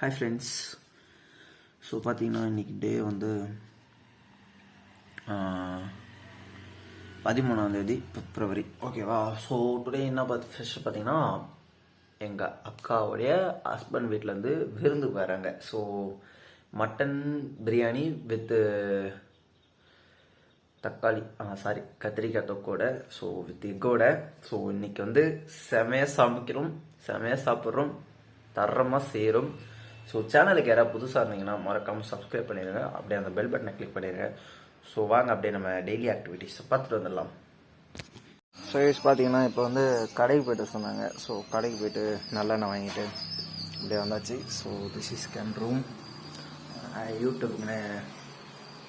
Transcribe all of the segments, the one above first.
Hi friends. So பார்த்தீங்கன்னா இன்றைக்கி டே வந்து 13ஆம் பிப்ரவரி, ஓகேவா? ஸோ டுடே என்ன ஃபஸ்ட்டு பார்த்தீங்கன்னா எங்கள் அக்காவுடைய ஹஸ்பண்ட் வீட்டிலேருந்து விருந்துக்கு வராங்க. ஸோ மட்டன் பிரியாணி வித்து கத்திரிக்காய் தொக்கோட, ஸோ வித் எக்கோட. ஸோ இன்றைக்கி வந்து செமையாக சமைக்கிறோம், செமையாக சாப்பிட்றோம், தரமாக செய்கிறோம். ஸோ சேனலுக்கு யாராவது புதுசாக இருந்தீங்கன்னா மறக்காமல் சப்ஸ்கிரைப் பண்ணிடுங்க, அப்படியே அந்த பெல் பட்டனை கிளிக் பண்ணிடுங்க. ஸோ வாங்க அப்படியே நம்ம டெய்லி ஆக்டிவிட்டிஸ் பார்த்துட்டு வந்துடலாம். ஸோ பார்த்தீங்கன்னா இப்போ வந்து கடைக்கு போய்ட்டு சொன்னாங்க. ஸோ கடைக்கு போய்ட்டு நல்லெண்ணெய் வாங்கிட்டு அப்படியே வந்தாச்சு. So this is can room, யூடியூப்னு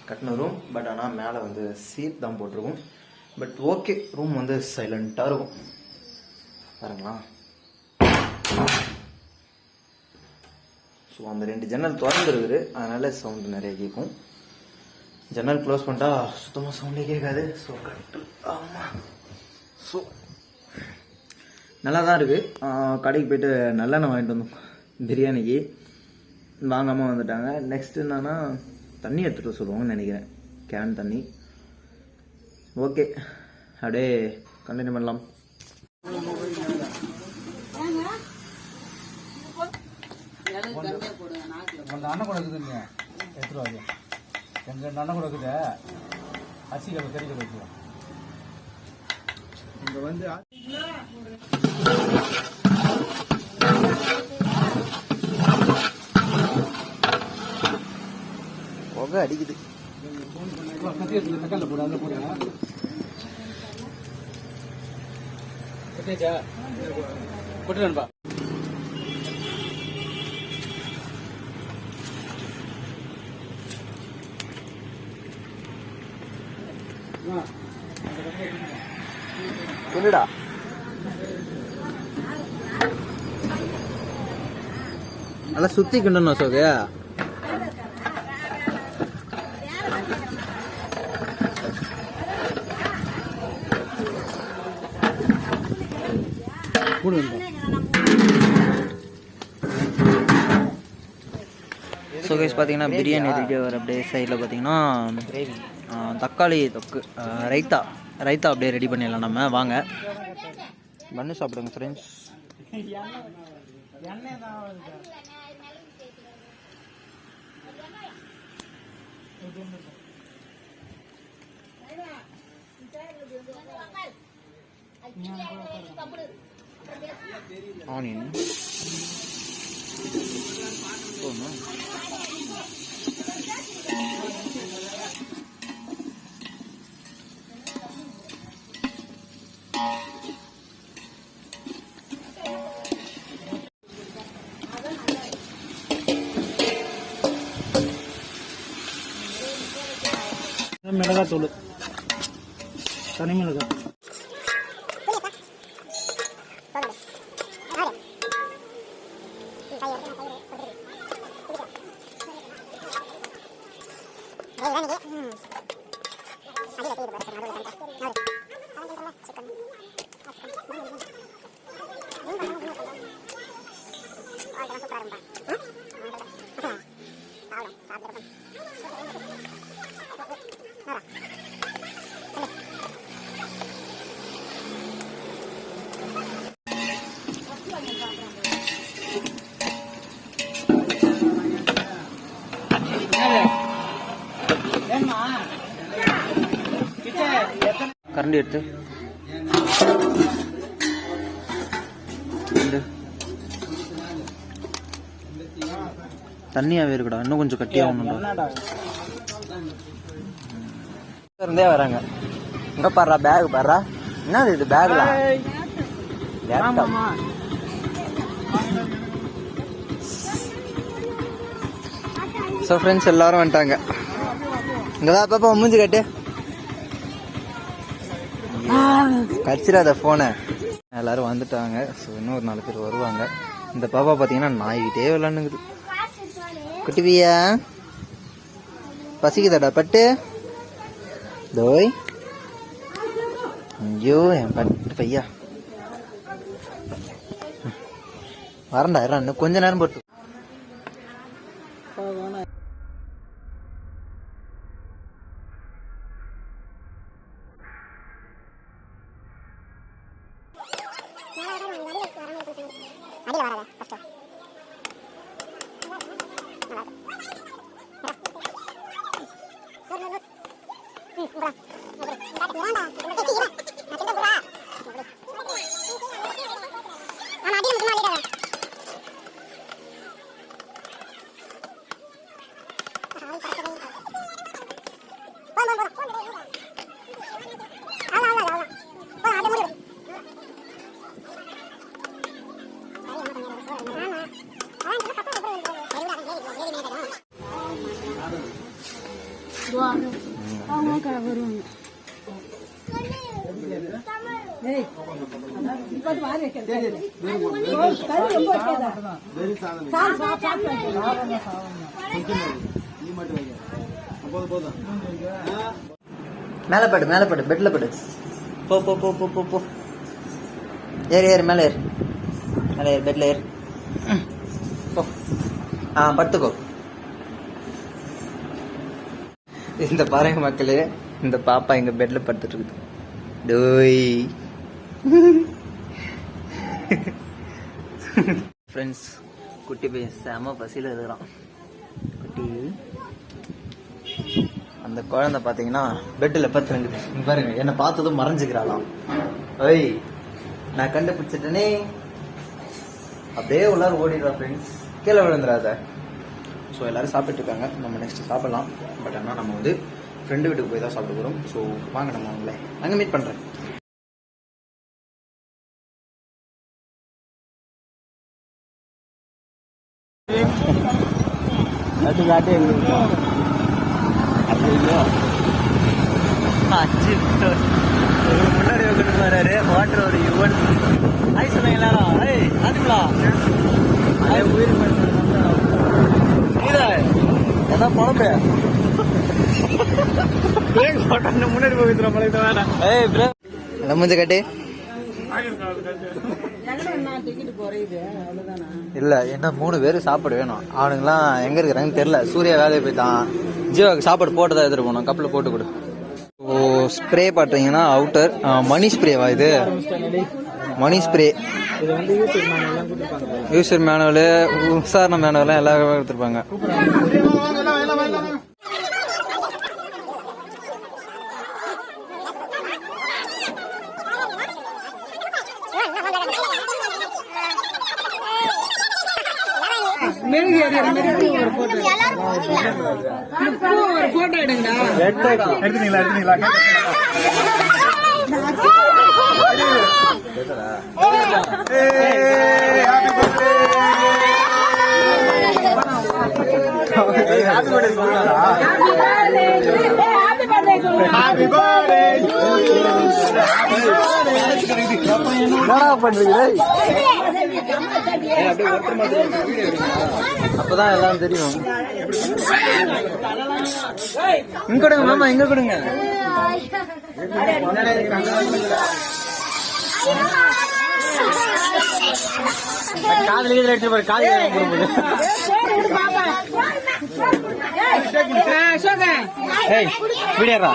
கட்டின ரூம். பட் ஆனால் மேலே வந்து சீட் தான் போட்டிருக்கும். பட் ஓகே, ரூம் வந்து சைலண்ட்டாக இருக்கும் பாருங்களா. ஸோ அந்த 2 ஜன்னல் திறந்துருக்குது, அதனால் சவுண்டு நிறைய கேட்கும். ஜன்னல் க்ளோஸ் பண்ணிட்டா சுத்தமாக சவுண்டே கேட்காது. So correct. ஆமாம். ஸோ நல்லா தான் இருக்குது. கடைக்கு போய்ட்டு நல்லெண்ணெய் வாங்கிட்டு வந்தோம் பிரியாணிக்கு, வாங்காமல் வந்துட்டாங்க. நெக்ஸ்ட் என்னன்னா தண்ணி எடுத்துகிட்டு சொல்லுவாங்கன்னு நினைக்கிறேன், கேன் தண்ணி. ஓகே, அப்படியே கண்டினியூ பண்ணலாம். அண்ணன் கூட இருக்குதுங்க, எடுத்துருவாங்க. எங்கள் அண்ணன் கூட இருக்குது, அரிசி கறி கிடைக்கும். இங்கே வந்து புகை அடிக்குது. தக்காளில் போடு, அதில் போடு. போட்டுருப்பா. என்னடா நல்லா சுத்தி கிண்டணும் சோகே. ஸோ கைஸ் பார்த்தீங்கன்னா பிரியாணி ரெடி ஆகிற அப்படியே சைடில் பார்த்தீங்கன்னா கிரேவி, தக்காளி தொக்கு, ரைத்தா அப்படியே ரெடி பண்ணிடலாம் நம்ம. வாங்க பண்ணு சாப்பிடுங்க ஃப்ரெண்ட்ஸ். ஆனியன் மிளகாத்தூள், தனி மிளகாய். கரண்டி எடுத்து தண்ணியாவே இருக்குடா, இன்னும் கொஞ்சம் கட்டியாகணும்டா. இருந்தே வராங்க. இங்க பாடுறா, பேக் பாடுறா. என்னது இது பேக்ல? ஸோ ஃப்ரெண்ட்ஸ் எல்லாரும் வந்துட்டாங்க. இங்கதான் பாப்பா மூஞ்சி கட்டு, கடிச்சிடாத போனை. எல்லாரும் வந்துட்டாங்க. ஸோ இன்னும் ஒரு 4 பேர் வருவாங்க. இந்த பாப்பா பார்த்தீங்கன்னா நாய்கிட்டே விளாண்டுங்குது. குட்டிவியா பசிக்குதாடா பட்டு? தோய், ஐயோ என் பட்டு பையா வரண்டா, இன்னும் கொஞ்ச நேரம் போட்டு. மேல படு பெட்ல படு. போ போ போ போ போ போ. ஏறு மேல ஏறு பெட்ல ஏறு. போ. படுத்துக்கோ. இந்த பாருங்க மக்களே, இந்த பாப்பா எங்க பெட்ல படுத்துட்டு இருக்குது. டோய் ஃப்ரெண்ட்ஸ், குட்டி பையன் செம பசியில் இருக்கிறான். குட்டி அந்த குழந்தை பார்த்தீங்கன்னா பெட்டில் பத்துருங்குது. பாருங்க, என்னை பார்த்ததும் மறைஞ்சுக்கிறாளாம். ஓய், நான் கண்டுபிடிச்சிட்டேனே. அப்படியே உள்ளார ஓடிடுறா ஃப்ரெண்ட்ஸ், கீழே விழுந்துடாத. ஸோ எல்லாரும் சாப்பிட்டு இருக்காங்க, நம்ம நெக்ஸ்ட் சாப்பிடலாம். பட் ஆனால் நம்ம வந்து ஃப்ரெண்டு வீட்டுக்கு போய் தான் சாப்பிட போகிறோம். ஸோ வாங்க, நம்ம அவங்கள அங்கே மீட் பண்ணுறேன். முன்னாடி உட்காந்து வராரு வாட்டர் ஒரு யுவன். ஆய் சொன்னாங்க எல்லாரும். ஏய் ஆதிங்களா, உயிர் ஏதாவது பணப்பே முன்னாடி போய் ஏய் ப்ரோ மூஞ்ச கட்டி. இல்ல, என்ன 3 பேரு சாப்பாடு வேணும். அவனுங்களாம் எங்க இருக்கிறாங்கன்னு தெரியல. சூர்யா வேலையை போயிட்டான். ஜீவாக்கு சாப்பாடு போட்டு தான் எடுத்துட்டு போனோம். கப்பில் போட்டு கொடு. ஓ, ஸ்ப்ரே பாத்தீங்கன்னா அவுட்டர் மணி ஸ்ப்ரேவா இது? மணி ஸ்ப்ரே. யூசர் மேனுவலு, விசாரணை மேனுவல் எல்லாருமே எடுத்துருப்பாங்க. அப்பதான் எல்லாம் தெரியும். இங்க கொடுங்க மாமா, இங்க கொடுங்க. காதல் எடுத்து பாரு, காதல் விடியறா.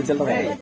சொல்றேன்.